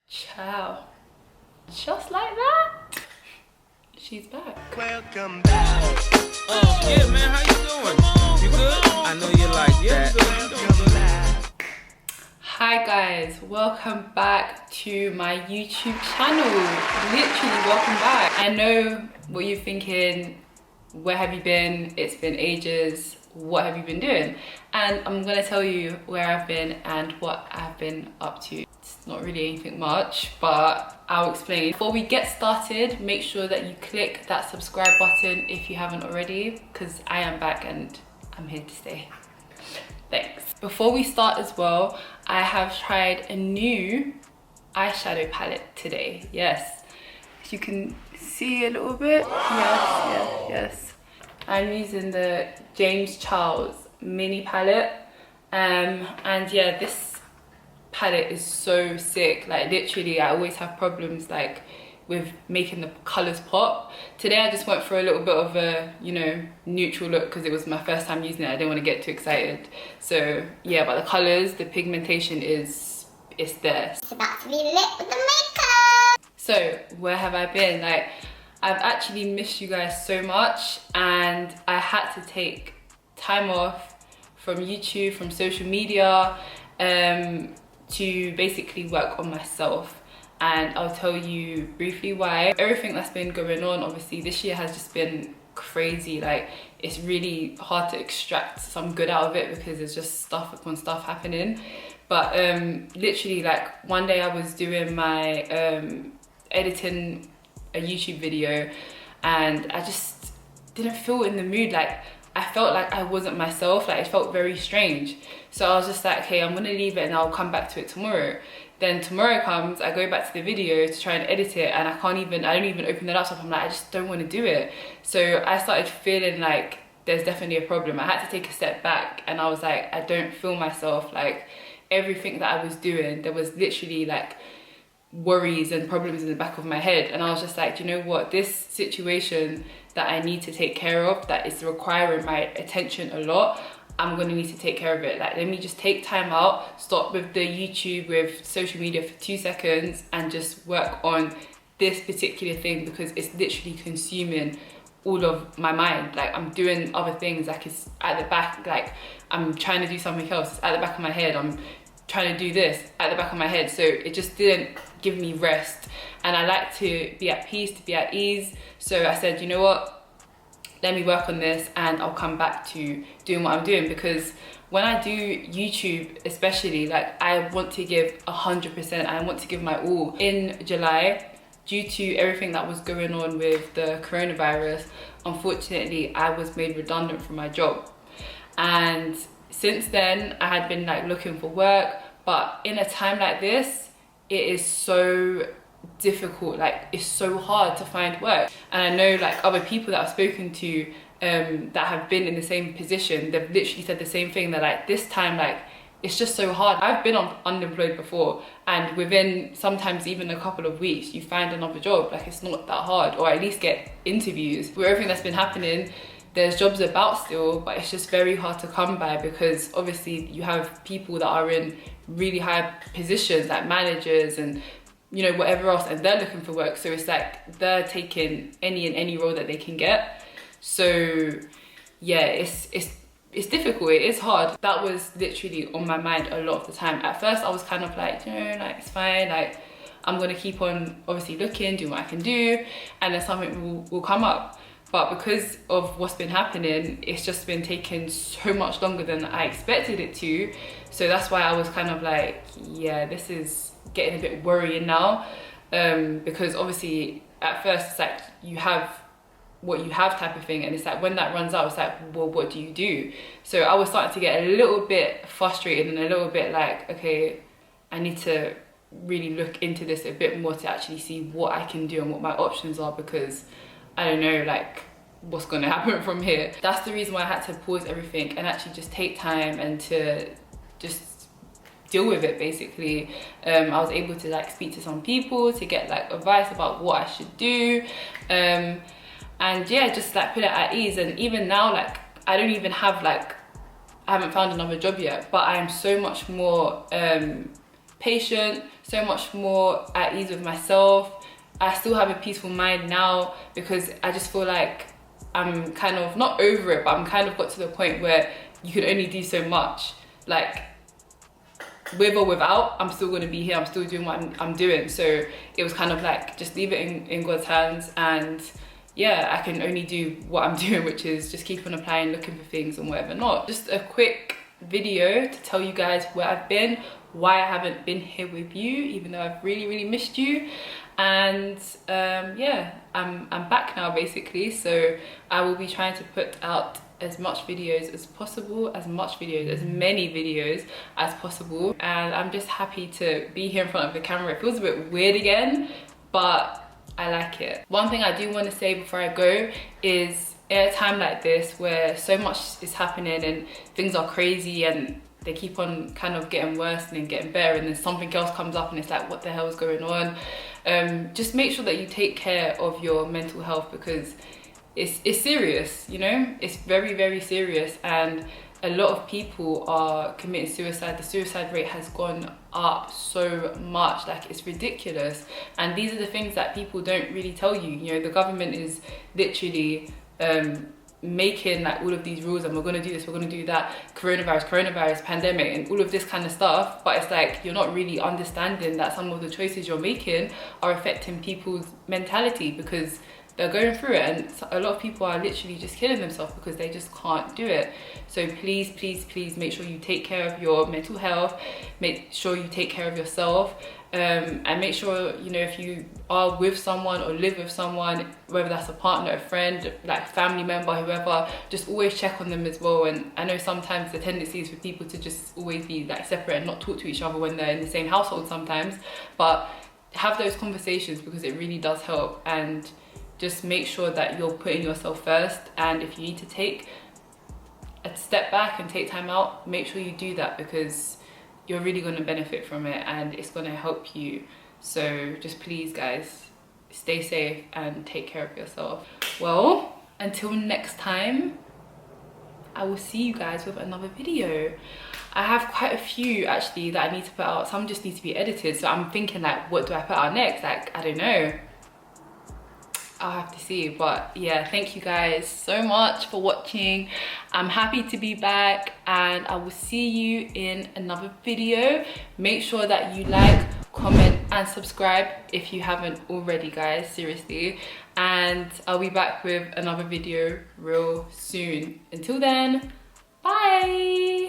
Ciao. Just like that, she's back. Welcome back. Yeah, man, how you doing? You good? I know you like that. Welcome back. Hi guys, welcome back to my YouTube channel. Literally, welcome back. I know what you're thinking. Where have you been? It's been ages. What have you been doing? And I'm gonna tell you where I've been and what I've been up to. It's not really anything much, but I'll explain. Before we get started, make sure that you click that subscribe button if you haven't already, because I am back and I'm here to stay. Thanks. Before we start as well, I have tried a new eyeshadow palette today. Yes, as you can see a little bit. Yes. I'm using the James Charles mini palette. And yeah, this palette is so sick. Like literally, I always have problems like with making the colors pop. Today I just went for a little bit of a, you know, neutral look because it was my first time using it. I didn't want to get too excited. So yeah, but the colors, the pigmentation it's there. It's about to be lit with the makeup. So where have I been? Like, I've actually missed you guys so much, and I had to take time off from YouTube, from social media, to basically work on myself. And I'll tell you briefly why. Everything that's been going on, obviously this year has just been crazy. Like, it's really hard to extract some good out of it because there's just stuff upon stuff happening. But literally, like, one day I was doing my editing a YouTube video and I just didn't feel in the mood. Like, I felt like I wasn't myself. Like, it felt very strange. So I was just like, okay, I'm gonna leave it and I'll come back to it tomorrow. Then tomorrow comes, I go back to the video to try and edit it, and I don't even open the laptop. I'm like, I just don't want to do it. So I started feeling like there's definitely a problem. I had to take a step back and I was like, I don't feel myself. Like, everything that I was doing, there was literally like worries and problems in the back of my head. And I was just like, you know what, this situation that I need to take care of, that is requiring my attention a lot, I'm gonna need to take care of it. Like, let me just take time out, stop with the YouTube, with social media for 2 seconds, and just work on this particular thing because it's literally consuming all of my mind. Like, I'm doing other things, like it's at the back, like I'm trying to do something else, it's at the back of my head, I'm trying to do this at the back of my head. So it just didn't give me rest. And I like to be at peace, to be at ease. So I said, you know what? Let me work on this and I'll come back to doing what I'm doing, because when I do YouTube especially, like, I want to give 100%, I want to give my all. In July, due to everything that was going on with the coronavirus, unfortunately I was made redundant from my job. And since then I had been like looking for work, but in a time like this, it is so difficult. Like, it's so hard to find work. And I know like other people that I've spoken to that have been in the same position, they've literally said the same thing. That like, this time, like, it's just so hard. I've been unemployed before, and within sometimes even a couple of weeks you find another job. Like, it's not that hard, or at least get interviews. With everything that's been happening, there's jobs about still, but it's just very hard to come by, because obviously you have people that are in really high positions, like managers and, you know, whatever else, and they're looking for work. So it's like they're taking any role that they can get. So yeah, it's difficult, it is hard. That was literally on my mind a lot of the time. At first I was kind of like, you know, like, it's fine, like, I'm gonna keep on obviously looking, doing what I can do, and then something will come up. But because of what's been happening, it's just been taking so much longer than I expected it to. So that's why I was kind of like, yeah, this is getting a bit worrying now. Because obviously at first it's like you have what you have type of thing, and it's like when that runs out, it's like, well, what do you do? So I was starting to get a little bit frustrated and a little bit like, okay, I need to really look into this a bit more to actually see what I can do and what my options are, because I don't know, like, what's gonna happen from here. That's the reason why I had to pause everything and actually just take time and to just deal with it, basically. I was able to like speak to some people to get like advice about what I should do, and yeah, just like put it at ease. And even now, like, I don't even have like, I haven't found another job yet, but I am so much more patient, so much more at ease with myself. I still have a peaceful mind now because I just feel like I'm kind of not over it, but I'm kind of got to the point where you can only do so much. Like, with or without, I'm still going to be here, I'm still doing what I'm doing. So it was kind of like, just leave it in God's hands, and yeah, I can only do what I'm doing, which is just keep on applying, looking for things and whatever not. Just a quick video to tell you guys where I've been, why I haven't been here with you, even though I've really missed you. And yeah, I'm back now basically, so I will be trying to put out as much videos as possible, as many videos as possible, and I'm just happy to be here in front of the camera. It feels a bit weird again, but I like it. One thing I do want to say before I go is, at a time like this where so much is happening and things are crazy and they keep on kind of getting worse and then getting better, and then something else comes up and it's like, what the hell is going on? Just make sure that you take care of your mental health, because it's serious, you know? It's very serious, and a lot of people are committing suicide. The suicide rate has gone up so much, like it's ridiculous. And these are the things that people don't really tell you. You know, the government is literally making like all of these rules, and we're going to do this, we're going to do that, coronavirus, pandemic, and all of this kind of stuff. But it's like, you're not really understanding that some of the choices you're making are affecting people's mentality, because they're going through it, and a lot of people are literally just killing themselves because they just can't do it. So please make sure you take care of your mental health, make sure you take care of yourself, and make sure, you know, if you are with someone or live with someone, whether that's a partner, a friend, like family member, whoever, just always check on them as well. And I know sometimes the tendency is for people to just always be like separate and not talk to each other when they're in the same household sometimes, but have those conversations, because it really does help. And just make sure that you're putting yourself first, and if you need to take a step back and take time out, make sure you do that, because you're really going to benefit from it and it's going to help you. So just please guys, stay safe and take care of yourself. Well, until next time, I will see you guys with another video. I have quite a few actually that I need to put out. Some just need to be edited, so I'm thinking like, what do I put out next? Like, I don't know, I'll have to see. But yeah, thank you guys so much for watching. I'm happy to be back, and I will see you in another video. Make sure that you like, comment and subscribe if you haven't already, guys, seriously. And I'll be back with another video real soon. Until then, bye.